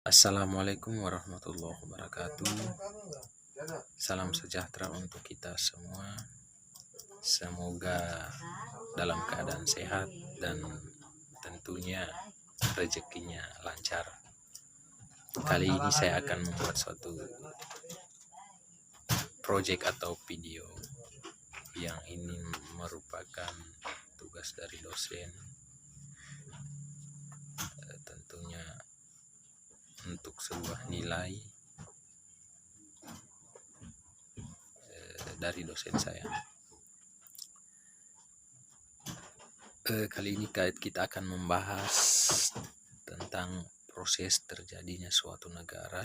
Assalamualaikum warahmatullahi wabarakatuh. Salam sejahtera untuk kita semua. Semoga dalam keadaan sehat dan tentunya rezekinya lancar. Kali ini saya akan membuat suatu project atau video yang ini merupakan tugas dari dosen. Tentunya untuk sebuah nilai dari dosen saya. Kali ini kita akan membahas tentang proses terjadinya suatu negara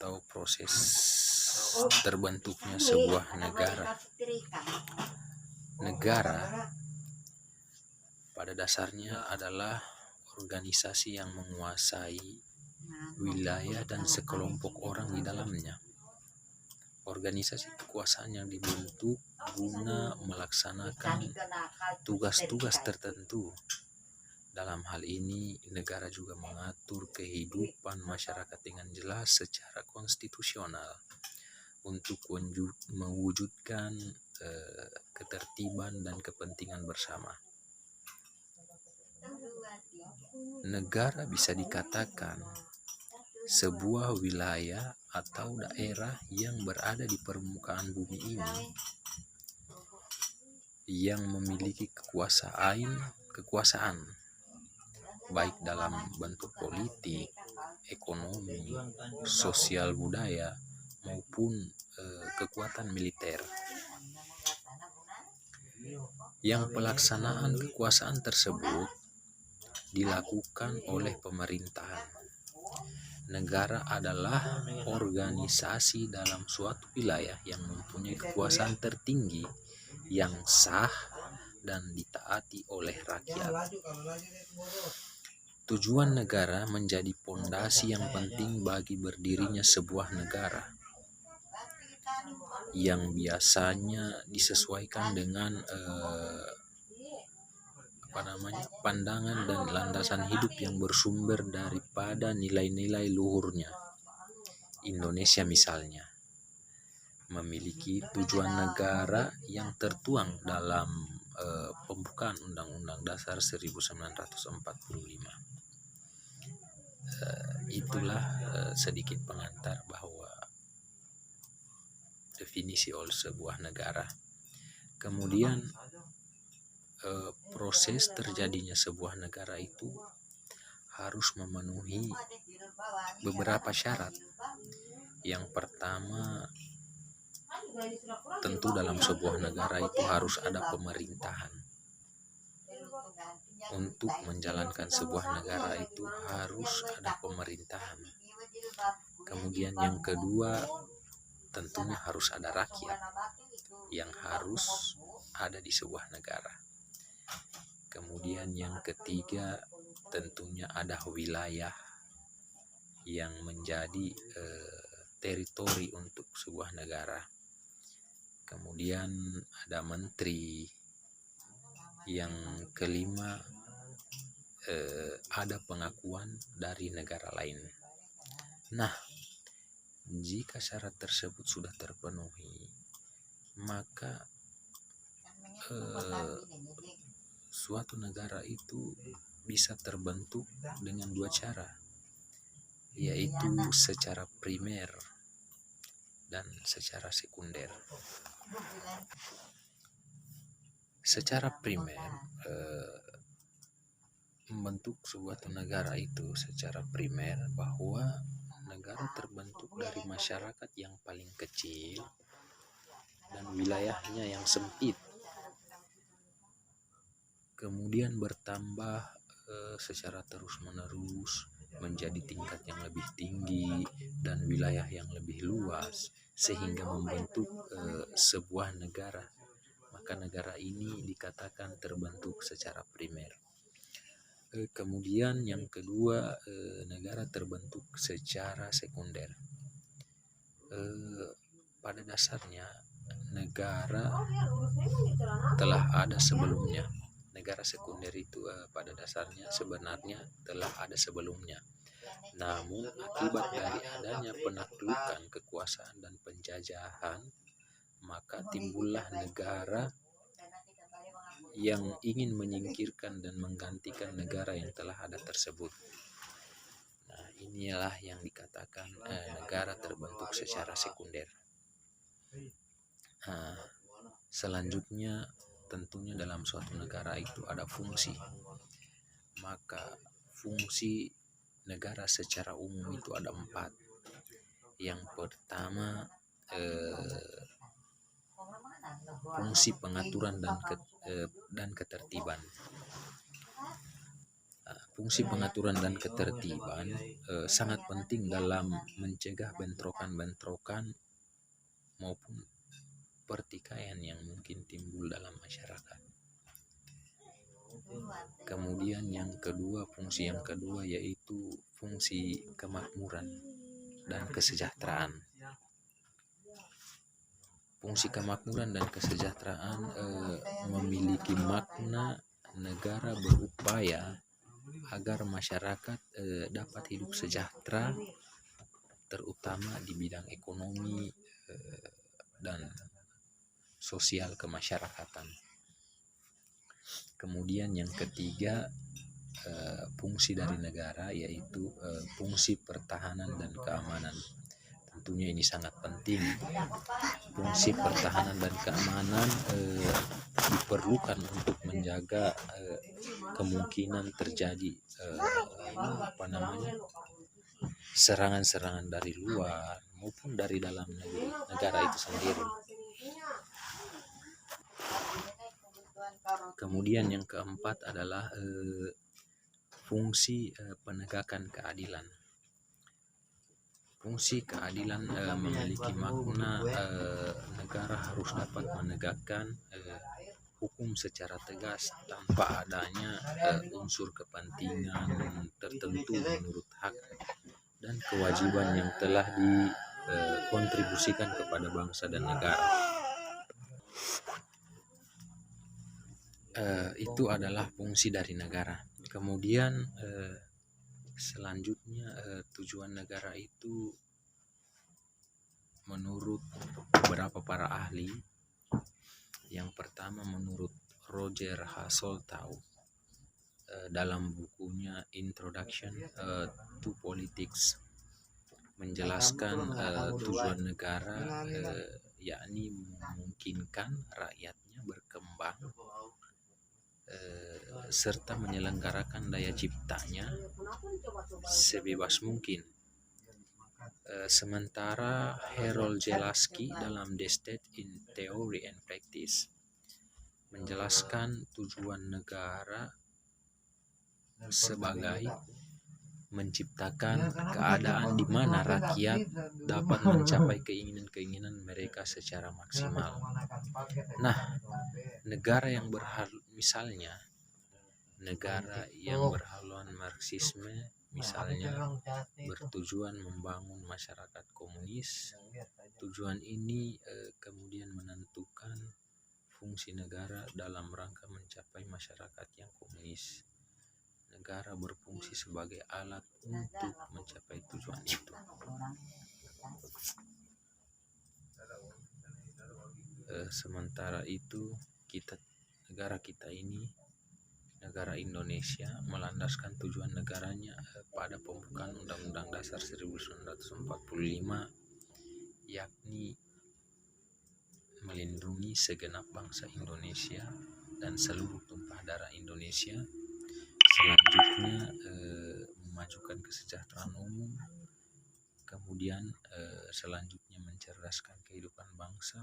atau proses terbentuknya sebuah negara. Negara pada dasarnya adalah organisasi yang menguasai wilayah dan sekelompok orang di dalamnya. Organisasi kekuasaan yang dibentuk guna melaksanakan tugas-tugas tertentu. Dalam hal ini, negara juga mengatur kehidupan masyarakat dengan jelas secara konstitusional untuk mewujudkan ketertiban dan kepentingan bersama. Negara bisa dikatakan sebuah wilayah atau daerah yang berada di permukaan bumi ini yang memiliki kekuasaan baik dalam bentuk politik, ekonomi, sosial, budaya maupun kekuatan militer. Yang pelaksanaan kekuasaan tersebut dilakukan oleh pemerintahan. Negara adalah organisasi dalam suatu wilayah yang mempunyai kekuasaan tertinggi yang sah dan ditaati oleh rakyat. Tujuan negara menjadi pondasi yang penting bagi berdirinya sebuah negara, yang biasanya disesuaikan dengan pandangan dan landasan hidup yang bersumber daripada nilai-nilai luhurnya. Indonesia misalnya memiliki tujuan negara yang tertuang dalam pembukaan Undang-Undang Dasar 1945. Itulah sedikit pengantar bahwa definisi oleh sebuah negara. Kemudian proses terjadinya sebuah negara itu harus memenuhi beberapa syarat. Yang pertama, tentu dalam sebuah negara itu harus ada pemerintahan. Untuk menjalankan sebuah negara itu harus ada pemerintahan. Kemudian yang kedua, tentunya harus ada rakyat yang harus ada di sebuah negara. Kemudian yang ketiga, tentunya ada wilayah yang menjadi teritori untuk sebuah negara. Kemudian ada menteri. Yang kelima, ada pengakuan dari negara lain. Nah, jika syarat tersebut sudah terpenuhi, maka suatu negara itu bisa terbentuk dengan dua cara, yaitu secara primer dan secara sekunder. Secara primer, membentuk sebuah negara itu secara primer bahwa negara terbentuk dari masyarakat yang paling kecil dan wilayahnya yang sempit, kemudian bertambah secara terus-menerus menjadi tingkat yang lebih tinggi dan wilayah yang lebih luas sehingga membentuk sebuah negara. Maka negara ini dikatakan terbentuk secara primer. Kemudian yang kedua, negara terbentuk secara sekunder. Pada dasarnya negara telah ada sebelumnya. negara sekunder itu pada dasarnya sebenarnya telah ada sebelumnya. Namun akibat dari adanya penaklukan, kekuasaan dan penjajahan, maka timbullah negara yang ingin menyingkirkan dan menggantikan negara yang telah ada tersebut. Nah, inilah yang dikatakan negara terbentuk secara sekunder. Selanjutnya tentunya dalam suatu negara itu ada fungsi. Maka fungsi negara secara umum itu ada 4. Yang pertama fungsi pengaturan dan ketertiban. Fungsi pengaturan dan ketertiban sangat penting dalam mencegah bentrokan-bentrokan maupun pertikaian yang mungkin timbul dalam masyarakat. Kemudian fungsi yang kedua yaitu fungsi kemakmuran dan kesejahteraan. Fungsi kemakmuran dan kesejahteraan memiliki makna negara berupaya agar masyarakat dapat hidup sejahtera, terutama di bidang ekonomi dan sosial kemasyarakatan. Kemudian yang ketiga, fungsi dari negara yaitu fungsi pertahanan dan keamanan. Tentunya ini sangat penting. Fungsi pertahanan dan keamanan diperlukan untuk menjaga kemungkinan terjadi serangan-serangan dari luar maupun dari dalam negara itu sendiri. Kemudian yang keempat adalah fungsi penegakan keadilan. Fungsi keadilan memiliki makna negara harus dapat menegakkan hukum secara tegas tanpa adanya unsur kepentingan tertentu menurut hak dan kewajiban yang telah dikontribusikan kepada bangsa dan negara. Itu adalah fungsi dari negara. Kemudian selanjutnya tujuan negara itu menurut beberapa para ahli. Yang pertama menurut Roger Hasoltaw dalam bukunya Introduction to Politics menjelaskan tujuan negara yakni memungkinkan rakyatnya berkembang serta menyelenggarakan daya ciptanya sebebas mungkin. Sementara Harold Jelaski dalam The State in Theory and Practice menjelaskan tujuan negara sebagai menciptakan keadaan di mana rakyat dapat mencapai keinginan-keinginan mereka secara maksimal. Nah, negara yang misalnya negara yang berhaluan Marxisme, misalnya bertujuan membangun masyarakat komunis, tujuan ini kemudian menentukan fungsi negara dalam rangka mencapai masyarakat yang komunis. Negara berfungsi sebagai alat untuk mencapai tujuan itu. Sementara itu negara kita ini, negara Indonesia, melandaskan tujuan negaranya pada pembukaan Undang-Undang Dasar 1945, yakni melindungi segenap bangsa Indonesia dan seluruh tumpah darah Indonesia. Selanjutnya memajukan kesejahteraan umum, kemudian selanjutnya mencerdaskan kehidupan bangsa,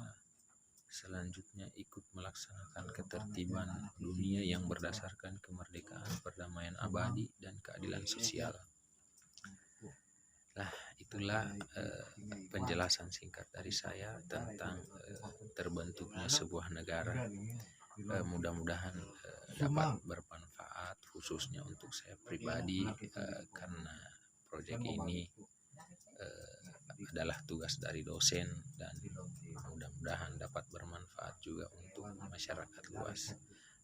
selanjutnya ikut melaksanakan ketertiban dunia yang berdasarkan kemerdekaan, perdamaian abadi, dan keadilan sosial. Nah, itulah penjelasan singkat dari saya tentang terbentuknya sebuah negara. Mudah-mudahan dapat bermanfaat khususnya untuk saya pribadi, karena proyek ini adalah tugas dari dosen dan mudah-mudahan dapat bermanfaat juga untuk masyarakat luas.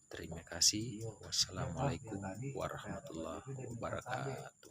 Terima kasih. Wassalamualaikum warahmatullahi wabarakatuh.